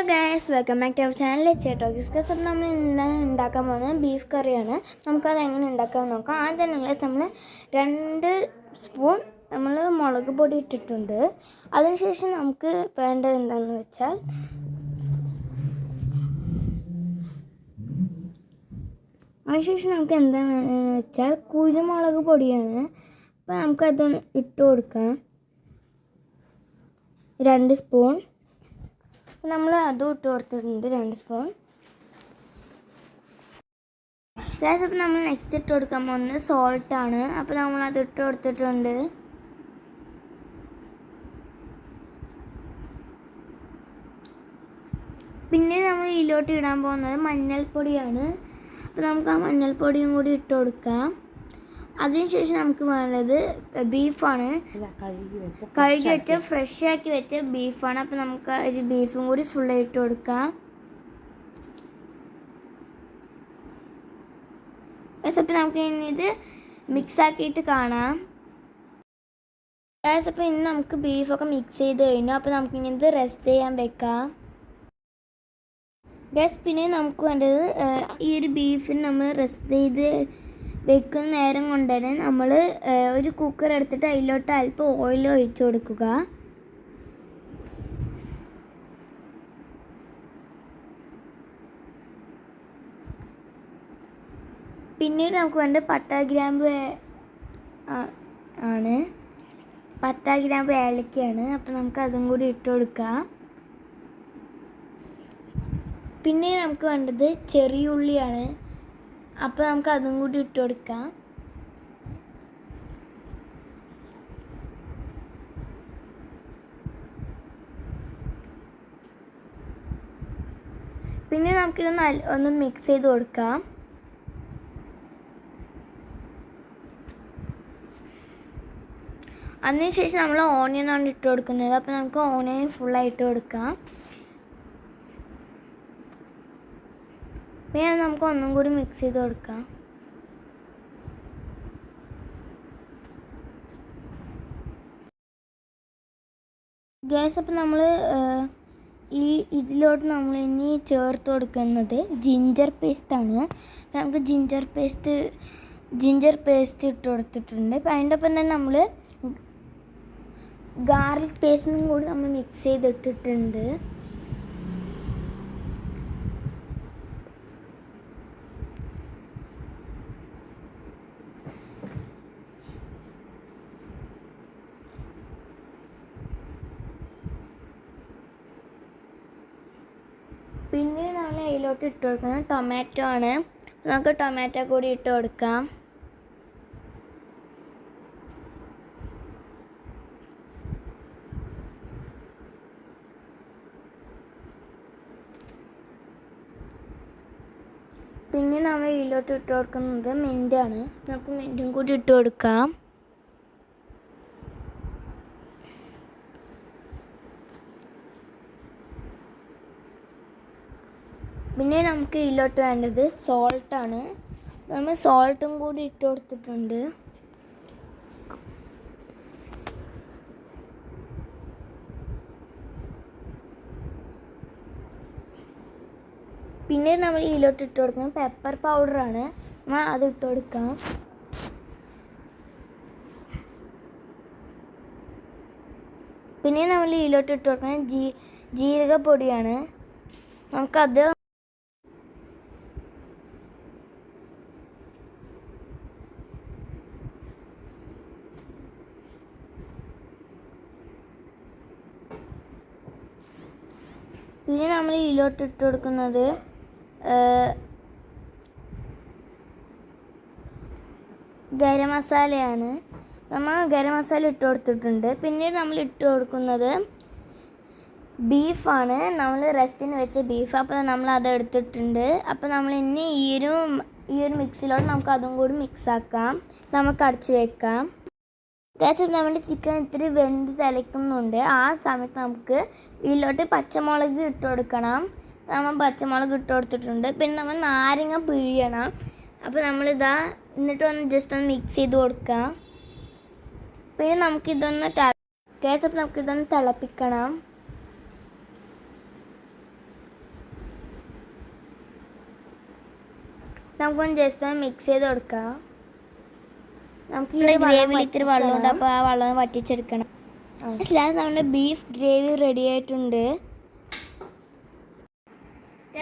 Guys welcome back to our channel ചേട്ടോ discuss. അപ്പോൾ നമ്മൾ ഉണ്ടാക്കാൻ പോകുന്നത് ബീഫ് കറിയാണ്. നമുക്കത് എങ്ങനെ ഉണ്ടാക്കാമെന്ന് നോക്കാം. ആദ്യം നമ്മൾ 2 സ്പൂൺ നമ്മൾ മുളക് പൊടി ഇട്ടിട്ടുണ്ട്. അതിനുശേഷം നമുക്ക് വേണ്ടത് എന്താണെന്ന് വെച്ചാൽ എന്താ വേണ്ടതെന്ന് വെച്ചാൽ കുരുമുളക് പൊടിയാണ്. അപ്പോൾ നമുക്കത് ഇട്ട് കൊടുക്കാം 2 സ്പൂൺ. നമ്മൾ അതും ഇട്ട് കൊടുത്തിട്ടുണ്ട് 2 സ്പൂൺ. ഗ്യാസ് അപ്പോൾ നമ്മൾ നെക്സ്റ്റ് ഇട്ട് കൊടുക്കാൻ പോകുന്നത് സോൾട്ടാണ്. അപ്പോൾ നമ്മൾ അത് ഇട്ട് കൊടുത്തിട്ടുണ്ട്. പിന്നെ നമ്മൾ ഇതിലോട്ട് ഇടാൻ പോകുന്നത് മഞ്ഞൾപ്പൊടിയാണ്. അപ്പോൾ നമുക്ക് ആ മഞ്ഞൾപ്പൊടിയും കൂടി ഇട്ട് കൊടുക്കാം. അതിനുശേഷം നമുക്ക് വേണ്ടത് ബീഫാണ്. കഴുകി വെച്ച ഫ്രഷ് ആക്കി വെച്ച ബീഫാണ്. അപ്പോൾ നമുക്ക് ഒരു ബീഫും കൂടി ഫുള്ള് ഇട്ട് കൊടുക്കാം. അപ്പോൾ നമുക്ക് ഇനി ഇത് മിക്സ് ആക്കിയിട്ട് കാണാം. അപ്പോൾ ഇനി നമുക്ക് ബീഫൊക്കെ മിക്സ് ചെയ്ത് കഴിഞ്ഞു. അപ്പോൾ നമുക്ക് ഇനി ഇത് റെസ്റ്റ് ചെയ്യാൻ വെക്കാം. പിന്നെ നമുക്ക് വേണ്ടത് ഈ ഒരു ബീഫിന് നമ്മൾ റെസ്റ്റ് ചെയ്ത് വെക്കുന്ന നേരം കൊണ്ട് തന്നെ നമ്മൾ ഒരു കുക്കർ എടുത്തിട്ട് അതിലോട്ട് അല്പം ഓയിൽ ഒഴിച്ചു കൊടുക്കുക. പിന്നീട് നമുക്ക് വേണ്ട പട്ട ഗ്രാമ്പ് ആണ്. പട്ട ഗ്രാമ്പ് ഏലക്കയാണ്. അപ്പോൾ നമുക്ക് അതും കൂടി ഇട്ട് കൊടുക്കാം. പിന്നെ നമുക്ക് വേണ്ടത് ചെറിയ ഉള്ളിയാണ്. അപ്പോൾ നമുക്ക് അതും കൂടി ഇട്ട് കൊടുക്കാം. പിന്നെ നമുക്കിത് ഒന്ന് മിക്സ് ചെയ്ത് കൊടുക്കാം. അതിനുശേഷം നമ്മൾ ഓണിയനാണ് ഇട്ട് കൊടുക്കുന്നത്. അപ്പോൾ നമുക്ക് ഓണിയൻ ഫുള്ളായിട്ട് കൊടുക്കാം. പിന്നെ നമുക്ക് ഒന്നും കൂടി മിക്സ് ചെയ്ത് കൊടുക്കാം. ഗ്യാസ് അപ്പോൾ നമ്മൾ ഇതിലോട്ട് നമ്മൾ ഇനി ചേർത്ത് കൊടുക്കുന്നത് ജിഞ്ചർ പേസ്റ്റാണ്. നമുക്ക് ജിഞ്ചർ പേസ്റ്റ് ഇട്ട് കൊടുത്തിട്ടുണ്ട്. അപ്പോൾ അതിൻ്റെ ഒപ്പം തന്നെ നമ്മൾ ഗാർലിക് പേസ്റ്റും കൂടി നമ്മൾ മിക്സ് ചെയ്തിട്ടിട്ടുണ്ട്. പിന്നെ നമ്മൾ അതിലോട്ട് ഇട്ട് കൊടുക്കുന്നത് ടൊമാറ്റോ ആണ്. നമുക്ക് ടൊമാറ്റോ കൂടി ഇട്ട് കൊടുക്കാം. പിന്നെ നമ്മൾ ഇതിലോട്ട് ഇട്ട് കൊടുക്കുന്നത് മിൻ്റാണ്. നമുക്ക് മിൻ്റും കൂടി ഇട്ട് കൊടുക്കാം. പിന്നെ നമുക്ക് ഇതിലോട്ട് വേണ്ടത് സോൾട്ടാണ്. നമ്മൾ സോൾട്ടും കൂടി ഇട്ട് കൊടുത്തിട്ടുണ്ട്. പിന്നെ നമ്മൾ ഇതിലോട്ട് ഇട്ട് കൊടുക്കുന്നത് പെപ്പർ പൗഡറാണ്. നമ്മൾ അത് ഇട്ട് കൊടുക്കാം. പിന്നെ നമ്മൾ ഇതിലോട്ട് ഇട്ട് കൊടുക്കുന്നത് ജീരകപ്പൊടിയാണ്. നമുക്കത് പിന്നെ നമ്മൾ ഇതിലോട്ട് ഇട്ട് കൊടുക്കുന്നത് ഗരം മസാലയാണ്. നമ്മൾ ഗരം മസാല ഇട്ട് കൊടുത്തിട്ടുണ്ട്. പിന്നീട് നമ്മൾ ഇട്ട് കൊടുക്കുന്നത് ബീഫാണ്. നമ്മൾ റെസ്റ്റിന് വെച്ച ബീഫ്. അപ്പോൾ നമ്മൾ അത് എടുത്തിട്ടുണ്ട്. അപ്പോൾ നമ്മൾ ഇനി ഈ ഒരു മിക്സിലോട്ട് നമുക്ക് അതും കൂടി മിക്സ് ആക്കാം. നമുക്ക് അടച്ചു വെക്കാം. ഗ്യാസ് നമ്മുടെ ചിക്കൻ ഇത്തിരി വെന്ത് തിളയ്ക്കുന്നുണ്ട്. ആ സമയത്ത് നമുക്ക് ഇതിലോട്ട് പച്ചമുളക് ഇട്ട് കൊടുക്കണം. നമ്മൾ പച്ചമുളക് ഇട്ട് കൊടുത്തിട്ടുണ്ട്. പിന്നെ നമ്മൾ നാരങ്ങ പിഴിയണം. അപ്പോൾ നമ്മളിതാ എന്നിട്ട് ജസ്റ്റ് ഒന്ന് മിക്സ് ചെയ്ത് കൊടുക്കാം. പിന്നെ നമുക്കിതൊന്ന് നമുക്കിതൊന്ന് തിളപ്പിക്കണം. നമുക്കൊന്ന് ജസ്റ്റ് ഒന്ന് മിക്സ് ചെയ്ത് കൊടുക്കാം. നമുക്ക് ഈ ഗ്രേവിയിൽ ഇത്തിരി വെള്ളമുണ്ട്, അപ്പോൾ ആ വെള്ളം വറ്റിച്ചെടുക്കണം. ലാസ്റ്റ് നമ്മുടെ ബീഫ് ഗ്രേവി റെഡി ആയിട്ടുണ്ട്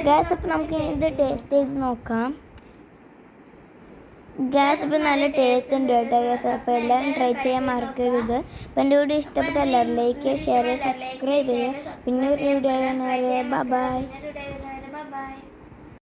ഗ്യാസ്. അപ്പോൾ നമുക്ക് ഇത് ടേസ്റ്റ് ചെയ്ത് നോക്കാം. ഗ്യാസ് ഇപ്പോൾ നല്ല ടേസ്റ്റ് ഉണ്ട് കേട്ടോ ഗ്യാസ്. അപ്പോൾ എല്ലാവരും ട്രൈ ചെയ്യാൻ മറക്കരുത്. അപ്പോൾ എൻ്റെ വീഡിയോ ഇഷ്ടപ്പെട്ട എല്ലാവരും ലൈക്ക് ചെയ്യുക, ഷെയർ ചെയ്യുക, സബ്സ്ക്രൈബ് ചെയ്യുക. പിന്നെ ഒരു വീഡിയോ ബൈ.